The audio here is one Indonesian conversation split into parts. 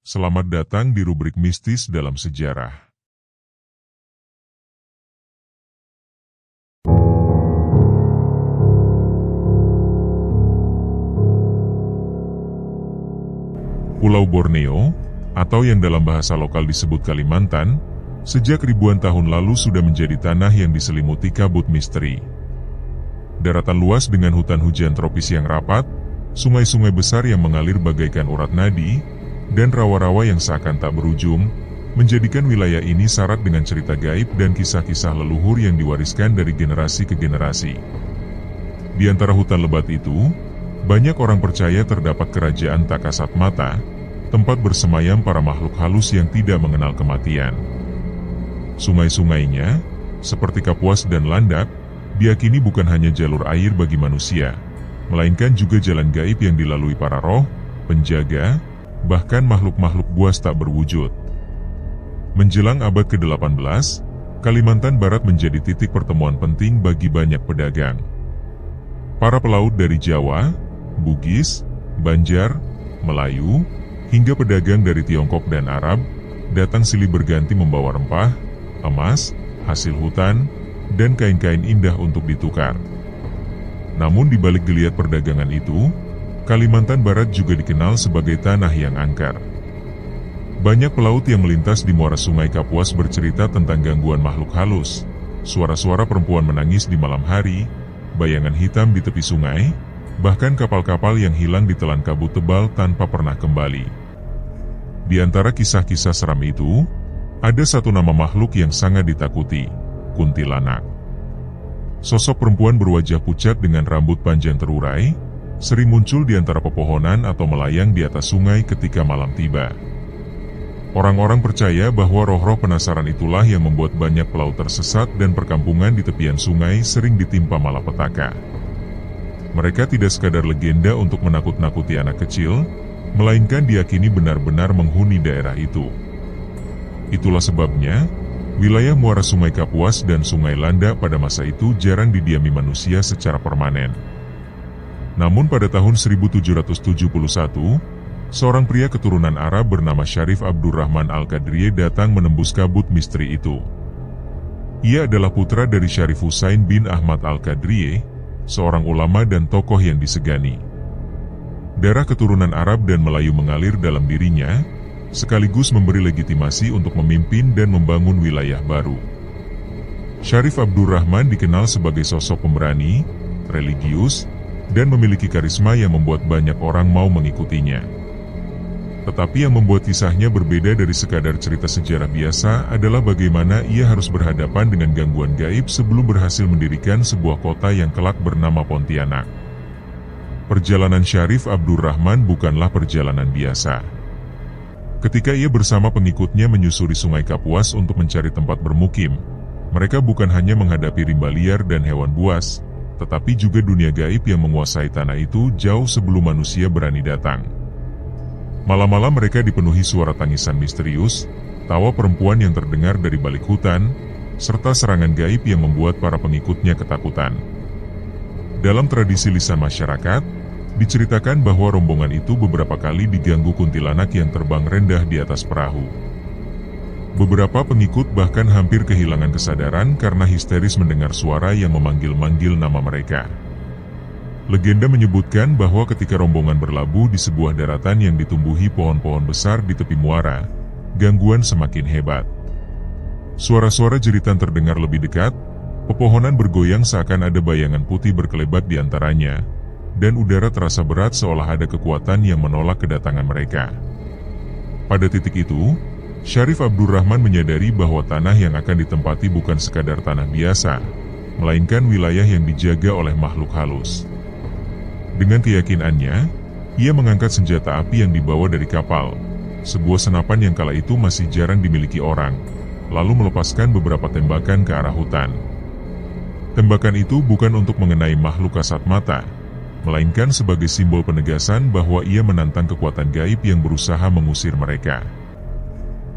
Selamat datang di rubrik mistis dalam sejarah. Pulau Borneo, atau yang dalam bahasa lokal disebut Kalimantan, sejak ribuan tahun lalu sudah menjadi tanah yang diselimuti kabut misteri. Daratan luas dengan hutan hujan tropis yang rapat, sungai-sungai besar yang mengalir bagaikan urat nadi, dan rawa-rawa yang seakan tak berujung, menjadikan wilayah ini syarat dengan cerita gaib dan kisah-kisah leluhur yang diwariskan dari generasi ke generasi. Di antara hutan lebat itu, banyak orang percaya terdapat kerajaan tak kasat mata, tempat bersemayam para makhluk halus yang tidak mengenal kematian. Sungai-sungainya, seperti Kapuas dan Landak, diyakini bukan hanya jalur air bagi manusia, melainkan juga jalan gaib yang dilalui para roh, penjaga, bahkan makhluk-makhluk buas tak berwujud. Menjelang abad ke-18, Kalimantan Barat menjadi titik pertemuan penting bagi banyak pedagang. Para pelaut dari Jawa, Bugis, Banjar, Melayu, hingga pedagang dari Tiongkok dan Arab, datang silih berganti membawa rempah, emas, hasil hutan, dan kain-kain indah untuk ditukar. Namun di balik geliat perdagangan itu, Kalimantan Barat juga dikenal sebagai tanah yang angker. Banyak pelaut yang melintas di muara sungai Kapuas bercerita tentang gangguan makhluk halus, suara-suara perempuan menangis di malam hari, bayangan hitam di tepi sungai, bahkan kapal-kapal yang hilang ditelan kabut tebal tanpa pernah kembali. Di antara kisah-kisah seram itu, ada satu nama makhluk yang sangat ditakuti, kuntilanak. Sosok perempuan berwajah pucat dengan rambut panjang terurai, sering muncul di antara pepohonan atau melayang di atas sungai ketika malam tiba. Orang-orang percaya bahwa roh-roh penasaran itulah yang membuat banyak pelaut tersesat dan perkampungan di tepian sungai sering ditimpa malapetaka. Mereka tidak sekadar legenda untuk menakut-nakuti anak kecil, melainkan diyakini benar-benar menghuni daerah itu. Itulah sebabnya, wilayah muara sungai Kapuas dan sungai Landak pada masa itu jarang didiami manusia secara permanen. Namun pada tahun 1771, seorang pria keturunan Arab bernama Syarif Abdurrahman Al-Qadriye datang menembus kabut misteri itu. Ia adalah putra dari Syarif Husain bin Ahmad Al-Qadriye, seorang ulama dan tokoh yang disegani. Darah keturunan Arab dan Melayu mengalir dalam dirinya, sekaligus memberi legitimasi untuk memimpin dan membangun wilayah baru. Syarif Abdurrahman dikenal sebagai sosok pemberani, religius, dan memiliki karisma yang membuat banyak orang mau mengikutinya. Tetapi yang membuat kisahnya berbeda dari sekadar cerita sejarah biasa adalah bagaimana ia harus berhadapan dengan gangguan gaib sebelum berhasil mendirikan sebuah kota yang kelak bernama Pontianak. Perjalanan Syarif Abdurrahman bukanlah perjalanan biasa. Ketika ia bersama pengikutnya menyusuri sungai Kapuas untuk mencari tempat bermukim, mereka bukan hanya menghadapi rimba liar dan hewan buas, tetapi juga dunia gaib yang menguasai tanah itu jauh sebelum manusia berani datang. Malam-malam mereka dipenuhi suara tangisan misterius, tawa perempuan yang terdengar dari balik hutan, serta serangan gaib yang membuat para pengikutnya ketakutan. Dalam tradisi lisan masyarakat, diceritakan bahwa rombongan itu beberapa kali diganggu kuntilanak yang terbang rendah di atas perahu. Beberapa pengikut bahkan hampir kehilangan kesadaran karena histeris mendengar suara yang memanggil-manggil nama mereka. Legenda menyebutkan bahwa ketika rombongan berlabuh di sebuah daratan yang ditumbuhi pohon-pohon besar di tepi muara, gangguan semakin hebat. Suara-suara jeritan terdengar lebih dekat, pepohonan bergoyang seakan ada bayangan putih berkelebat di antaranya, dan udara terasa berat seolah ada kekuatan yang menolak kedatangan mereka. Pada titik itu, Syarif Abdurrahman menyadari bahwa tanah yang akan ditempati bukan sekadar tanah biasa, melainkan wilayah yang dijaga oleh makhluk halus. Dengan keyakinannya, ia mengangkat senjata api yang dibawa dari kapal, sebuah senapan yang kala itu masih jarang dimiliki orang, lalu melepaskan beberapa tembakan ke arah hutan. Tembakan itu bukan untuk mengenai makhluk kasat mata, melainkan sebagai simbol penegasan bahwa ia menantang kekuatan gaib yang berusaha mengusir mereka.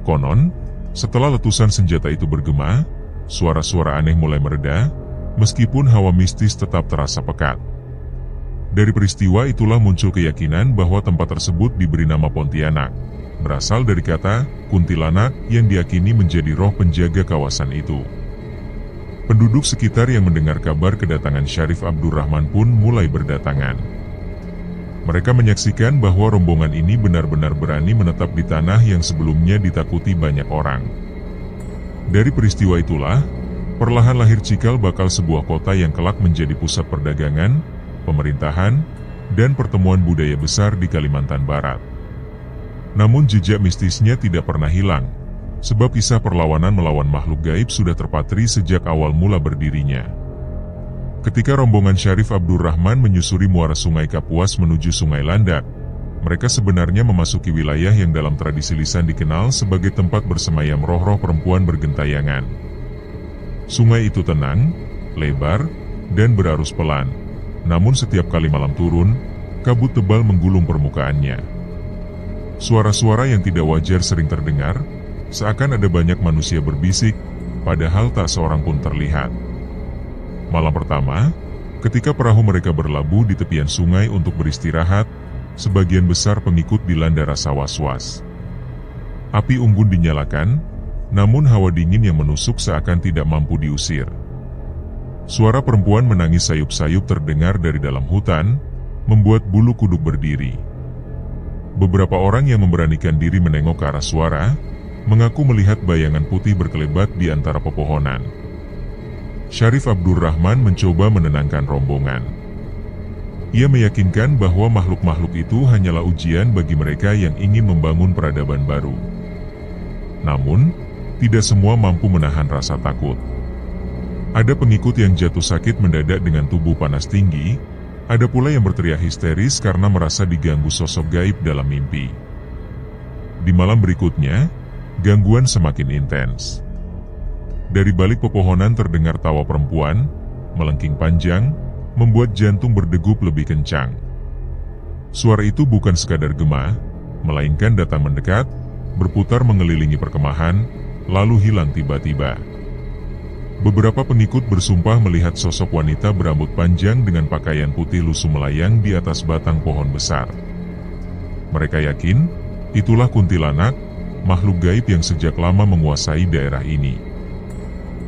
Konon, setelah letusan senjata itu bergema, suara-suara aneh mulai mereda, meskipun hawa mistis tetap terasa pekat. Dari peristiwa itulah muncul keyakinan bahwa tempat tersebut diberi nama Pontianak, berasal dari kata kuntilanak yang diyakini menjadi roh penjaga kawasan itu. Penduduk sekitar yang mendengar kabar kedatangan Syarif Abdurrahman pun mulai berdatangan. Mereka menyaksikan bahwa rombongan ini benar-benar berani menetap di tanah yang sebelumnya ditakuti banyak orang. Dari peristiwa itulah, perlahan lahir Cikal Bakal, sebuah kota yang kelak menjadi pusat perdagangan, pemerintahan, dan pertemuan budaya besar di Kalimantan Barat. Namun jejak mistisnya tidak pernah hilang, sebab kisah perlawanan melawan makhluk gaib sudah terpatri sejak awal mula berdirinya. Ketika rombongan Syarif Abdurrahman menyusuri muara Sungai Kapuas menuju Sungai Landak, mereka sebenarnya memasuki wilayah yang dalam tradisi lisan dikenal sebagai tempat bersemayam roh-roh perempuan bergentayangan. Sungai itu tenang, lebar, dan berarus pelan. Namun setiap kali malam turun, kabut tebal menggulung permukaannya. Suara-suara yang tidak wajar sering terdengar, seakan ada banyak manusia berbisik, padahal tak seorang pun terlihat. Malam pertama, ketika perahu mereka berlabuh di tepian sungai untuk beristirahat, sebagian besar pengikut dilanda rasa was-was. Api unggun dinyalakan, namun hawa dingin yang menusuk seakan tidak mampu diusir. Suara perempuan menangis sayup-sayup terdengar dari dalam hutan, membuat bulu kuduk berdiri. Beberapa orang yang memberanikan diri menengok ke arah suara, mengaku melihat bayangan putih berkelebat di antara pepohonan. Syarif Abdurrahman mencoba menenangkan rombongan. Ia meyakinkan bahwa makhluk-makhluk itu hanyalah ujian bagi mereka yang ingin membangun peradaban baru. Namun, tidak semua mampu menahan rasa takut. Ada pengikut yang jatuh sakit mendadak dengan tubuh panas tinggi, ada pula yang berteriak histeris karena merasa diganggu sosok gaib dalam mimpi. Di malam berikutnya, gangguan semakin intens. Dari balik pepohonan terdengar tawa perempuan, melengking panjang, membuat jantung berdegup lebih kencang. Suara itu bukan sekadar gema, melainkan datang mendekat, berputar mengelilingi perkemahan, lalu hilang tiba-tiba. Beberapa pengikut bersumpah melihat sosok wanita berambut panjang dengan pakaian putih lusuh melayang di atas batang pohon besar. Mereka yakin, itulah kuntilanak, makhluk gaib yang sejak lama menguasai daerah ini.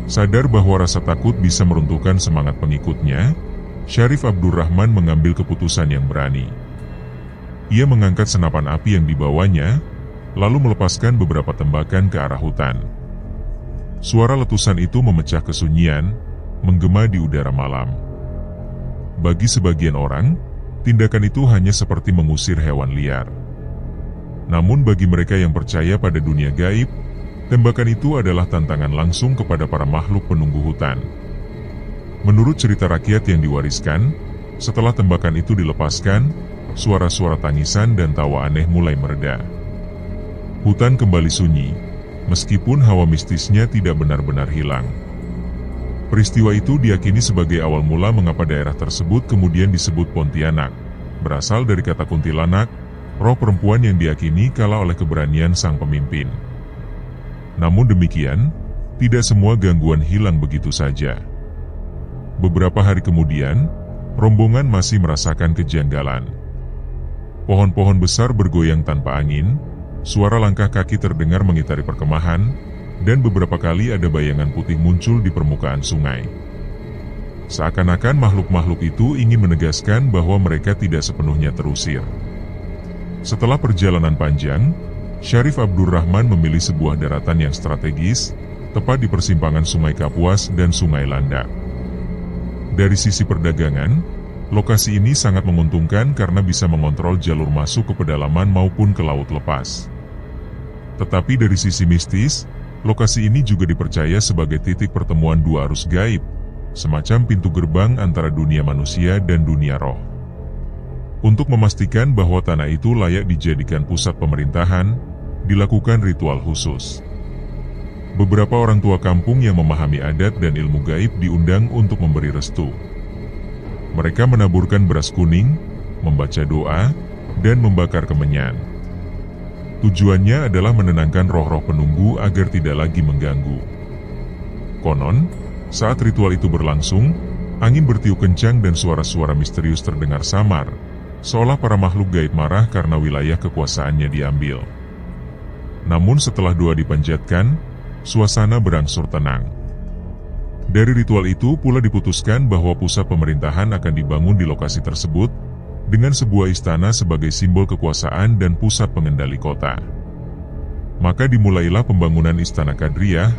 Sadar bahwa rasa takut bisa meruntuhkan semangat pengikutnya, Syarif Abdurrahman mengambil keputusan yang berani. Ia mengangkat senapan api yang dibawanya, lalu melepaskan beberapa tembakan ke arah hutan. Suara letusan itu memecah kesunyian, menggema di udara malam. Bagi sebagian orang, tindakan itu hanya seperti mengusir hewan liar. Namun bagi mereka yang percaya pada dunia gaib, tembakan itu adalah tantangan langsung kepada para makhluk penunggu hutan. Menurut cerita rakyat yang diwariskan, setelah tembakan itu dilepaskan, suara-suara tangisan dan tawa aneh mulai mereda. Hutan kembali sunyi, meskipun hawa mistisnya tidak benar-benar hilang. Peristiwa itu diyakini sebagai awal mula mengapa daerah tersebut kemudian disebut Pontianak, berasal dari kata kuntilanak, roh perempuan yang diyakini kalah oleh keberanian sang pemimpin. Namun demikian, tidak semua gangguan hilang begitu saja. Beberapa hari kemudian, rombongan masih merasakan kejanggalan. Pohon-pohon besar bergoyang tanpa angin, suara langkah kaki terdengar mengitari perkemahan, dan beberapa kali ada bayangan putih muncul di permukaan sungai. Seakan-akan makhluk-makhluk itu ingin menegaskan bahwa mereka tidak sepenuhnya terusir. Setelah perjalanan panjang, Syarif Abdurrahman memilih sebuah daratan yang strategis, tepat di persimpangan Sungai Kapuas dan Sungai Landak. Dari sisi perdagangan, lokasi ini sangat menguntungkan karena bisa mengontrol jalur masuk ke pedalaman maupun ke laut lepas. Tetapi dari sisi mistis, lokasi ini juga dipercaya sebagai titik pertemuan dua arus gaib, semacam pintu gerbang antara dunia manusia dan dunia roh. Untuk memastikan bahwa tanah itu layak dijadikan pusat pemerintahan, dilakukan ritual khusus. Beberapa orang tua kampung yang memahami adat dan ilmu gaib diundang untuk memberi restu. Mereka menaburkan beras kuning, membaca doa, dan membakar kemenyan. Tujuannya adalah menenangkan roh-roh penunggu agar tidak lagi mengganggu. Konon, saat ritual itu berlangsung, angin bertiup kencang dan suara-suara misterius terdengar samar, seolah para makhluk gaib marah karena wilayah kekuasaannya diambil. Namun setelah doa dipanjatkan, suasana berangsur tenang. Dari ritual itu pula diputuskan bahwa pusat pemerintahan akan dibangun di lokasi tersebut, dengan sebuah istana sebagai simbol kekuasaan dan pusat pengendali kota. Maka dimulailah pembangunan Istana Kadriah,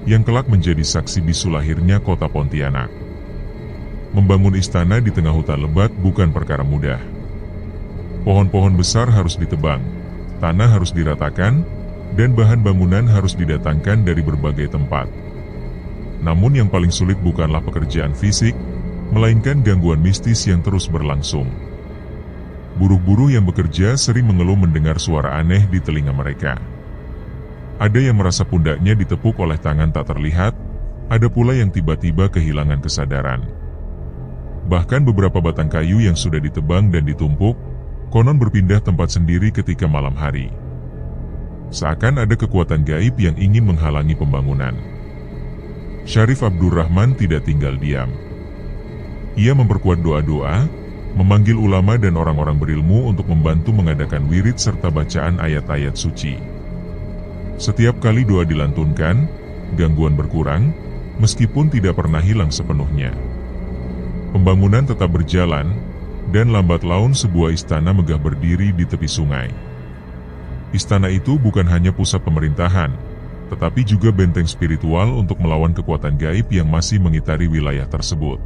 yang kelak menjadi saksi bisu lahirnya kota Pontianak. Membangun istana di tengah hutan lebat bukan perkara mudah. Pohon-pohon besar harus ditebang, tanah harus diratakan, dan bahan bangunan harus didatangkan dari berbagai tempat. Namun yang paling sulit bukanlah pekerjaan fisik, melainkan gangguan mistis yang terus berlangsung. Buruh-buruh yang bekerja sering mengeluh mendengar suara aneh di telinga mereka. Ada yang merasa pundaknya ditepuk oleh tangan tak terlihat, ada pula yang tiba-tiba kehilangan kesadaran. Bahkan beberapa batang kayu yang sudah ditebang dan ditumpuk, konon berpindah tempat sendiri ketika malam hari. Seakan ada kekuatan gaib yang ingin menghalangi pembangunan. Syarif Abdurrahman tidak tinggal diam. Ia memperkuat doa-doa, memanggil ulama dan orang-orang berilmu untuk membantu mengadakan wirid serta bacaan ayat-ayat suci. Setiap kali doa dilantunkan, gangguan berkurang, meskipun tidak pernah hilang sepenuhnya. Pembangunan tetap berjalan, dan lambat laun sebuah istana megah berdiri di tepi sungai. Istana itu bukan hanya pusat pemerintahan, tetapi juga benteng spiritual untuk melawan kekuatan gaib yang masih mengitari wilayah tersebut.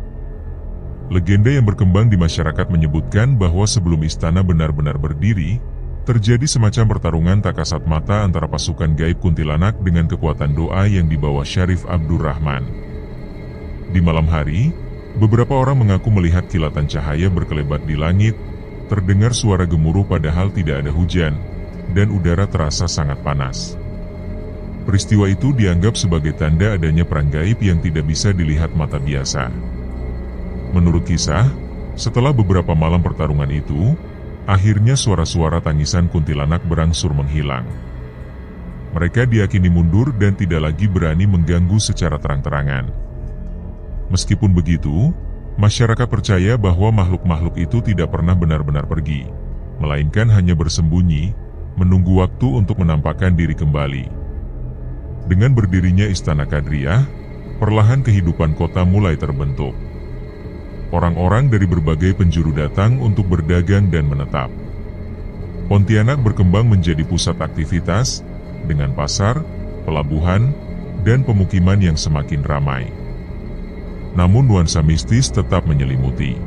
Legenda yang berkembang di masyarakat menyebutkan bahwa sebelum istana benar-benar berdiri, terjadi semacam pertarungan tak kasat mata antara pasukan gaib kuntilanak dengan kekuatan doa yang dibawa Syarif Abdurrahman. Di malam hari, beberapa orang mengaku melihat kilatan cahaya berkelebat di langit, terdengar suara gemuruh padahal tidak ada hujan, dan udara terasa sangat panas. Peristiwa itu dianggap sebagai tanda adanya perang gaib yang tidak bisa dilihat mata biasa. Menurut kisah, setelah beberapa malam pertarungan itu, akhirnya suara-suara tangisan kuntilanak berangsur menghilang. Mereka diyakini mundur dan tidak lagi berani mengganggu secara terang-terangan. Meskipun begitu, masyarakat percaya bahwa makhluk-makhluk itu tidak pernah benar-benar pergi, melainkan hanya bersembunyi, menunggu waktu untuk menampakkan diri kembali. Dengan berdirinya Istana Kadriah, perlahan kehidupan kota mulai terbentuk. Orang-orang dari berbagai penjuru datang untuk berdagang dan menetap. Pontianak berkembang menjadi pusat aktivitas, dengan pasar, pelabuhan, dan pemukiman yang semakin ramai. Namun nuansa mistis tetap menyelimuti.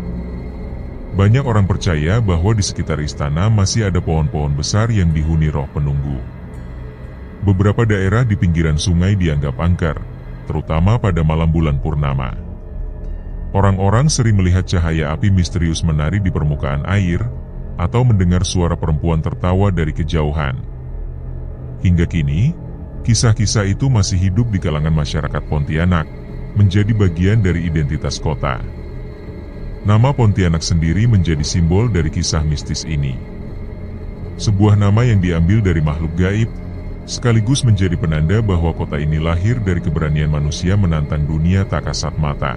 Banyak orang percaya bahwa di sekitar istana masih ada pohon-pohon besar yang dihuni roh penunggu. Beberapa daerah di pinggiran sungai dianggap angker, terutama pada malam bulan purnama. Orang-orang sering melihat cahaya api misterius menari di permukaan air, atau mendengar suara perempuan tertawa dari kejauhan. Hingga kini, kisah-kisah itu masih hidup di kalangan masyarakat Pontianak, menjadi bagian dari identitas kota. Nama Pontianak sendiri menjadi simbol dari kisah mistis ini. Sebuah nama yang diambil dari makhluk gaib, sekaligus menjadi penanda bahwa kota ini lahir dari keberanian manusia menantang dunia tak kasat mata.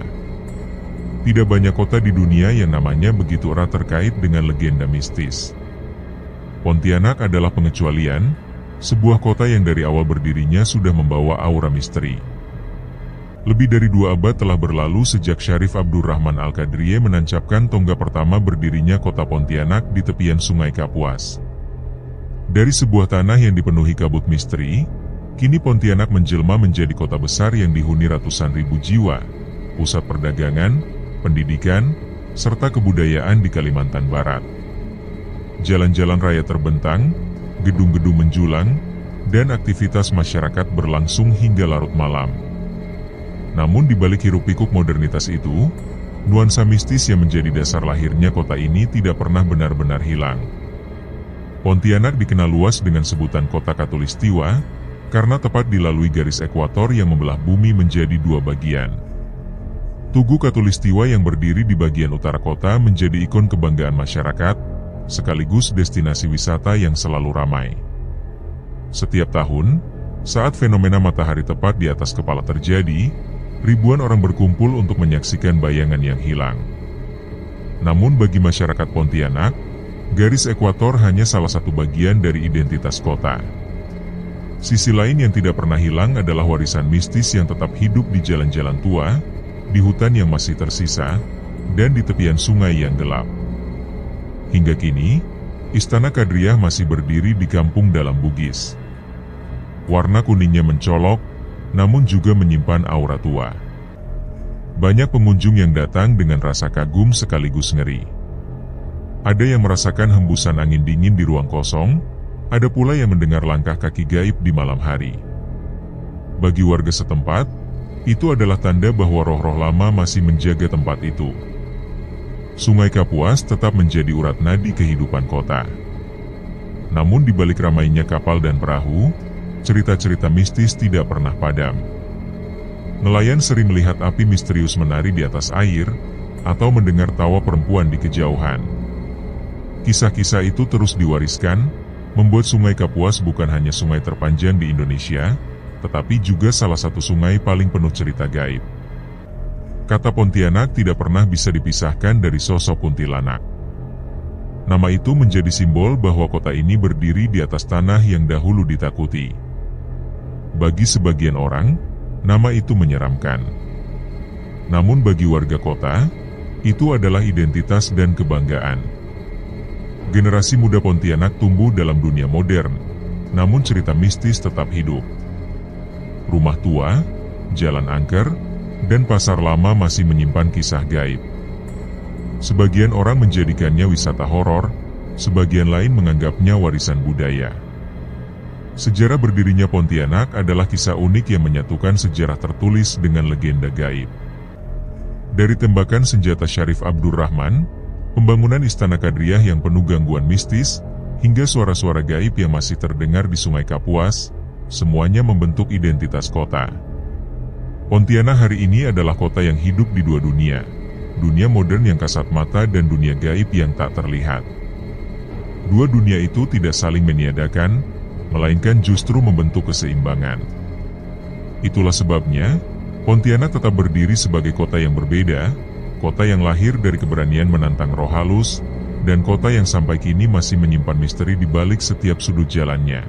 Tidak banyak kota di dunia yang namanya begitu erat terkait dengan legenda mistis. Pontianak adalah pengecualian, sebuah kota yang dari awal berdirinya sudah membawa aura misteri. Lebih dari 2 abad telah berlalu sejak Syarif Abdurrahman Al-Kadriye menancapkan tonggak pertama berdirinya kota Pontianak di tepian Sungai Kapuas. Dari sebuah tanah yang dipenuhi kabut misteri, kini Pontianak menjelma menjadi kota besar yang dihuni ratusan ribu jiwa, pusat perdagangan, pendidikan, serta kebudayaan di Kalimantan Barat. Jalan-jalan raya terbentang, gedung-gedung menjulang, dan aktivitas masyarakat berlangsung hingga larut malam. Namun di balik hiruk-pikuk modernitas itu, nuansa mistis yang menjadi dasar lahirnya kota ini tidak pernah benar-benar hilang. Pontianak dikenal luas dengan sebutan kota Katulistiwa, karena tepat dilalui garis ekuator yang membelah bumi menjadi 2 bagian. Tugu Katulistiwa yang berdiri di bagian utara kota menjadi ikon kebanggaan masyarakat, sekaligus destinasi wisata yang selalu ramai. Setiap tahun, saat fenomena matahari tepat di atas kepala terjadi, ribuan orang berkumpul untuk menyaksikan bayangan yang hilang. Namun bagi masyarakat Pontianak, garis ekuator hanya salah satu bagian dari identitas kota. Sisi lain yang tidak pernah hilang adalah warisan mistis yang tetap hidup di jalan-jalan tua, di hutan yang masih tersisa, dan di tepian sungai yang gelap. Hingga kini, Istana Kadriah masih berdiri di kampung dalam Bugis. Warna kuningnya mencolok, namun juga menyimpan aura tua. Banyak pengunjung yang datang dengan rasa kagum sekaligus ngeri. Ada yang merasakan hembusan angin dingin di ruang kosong, ada pula yang mendengar langkah kaki gaib di malam hari. Bagi warga setempat, itu adalah tanda bahwa roh-roh lama masih menjaga tempat itu. Sungai Kapuas tetap menjadi urat nadi kehidupan kota. Namun di balik ramainya kapal dan perahu, cerita-cerita mistis tidak pernah padam. Nelayan sering melihat api misterius menari di atas air, atau mendengar tawa perempuan di kejauhan. Kisah-kisah itu terus diwariskan, membuat Sungai Kapuas bukan hanya sungai terpanjang di Indonesia, tetapi juga salah satu sungai paling penuh cerita gaib. Kata Pontianak tidak pernah bisa dipisahkan dari sosok kuntilanak. Nama itu menjadi simbol bahwa kota ini berdiri di atas tanah yang dahulu ditakuti. Bagi sebagian orang, nama itu menyeramkan. Namun bagi warga kota, itu adalah identitas dan kebanggaan. Generasi muda Pontianak tumbuh dalam dunia modern, namun cerita mistis tetap hidup. Rumah tua, jalan angker, dan pasar lama masih menyimpan kisah gaib. Sebagian orang menjadikannya wisata horor, sebagian lain menganggapnya warisan budaya. Sejarah berdirinya Pontianak adalah kisah unik yang menyatukan sejarah tertulis dengan legenda gaib. Dari tembakan senjata Syarif Abdurrahman, pembangunan Istana Kadriah yang penuh gangguan mistis, hingga suara-suara gaib yang masih terdengar di Sungai Kapuas, semuanya membentuk identitas kota. Pontianak hari ini adalah kota yang hidup di dua dunia, dunia modern yang kasat mata dan dunia gaib yang tak terlihat. Dua dunia itu tidak saling meniadakan, melainkan justru membentuk keseimbangan. Itulah sebabnya, Pontianak tetap berdiri sebagai kota yang berbeda, kota yang lahir dari keberanian menantang roh halus, dan kota yang sampai kini masih menyimpan misteri di balik setiap sudut jalannya.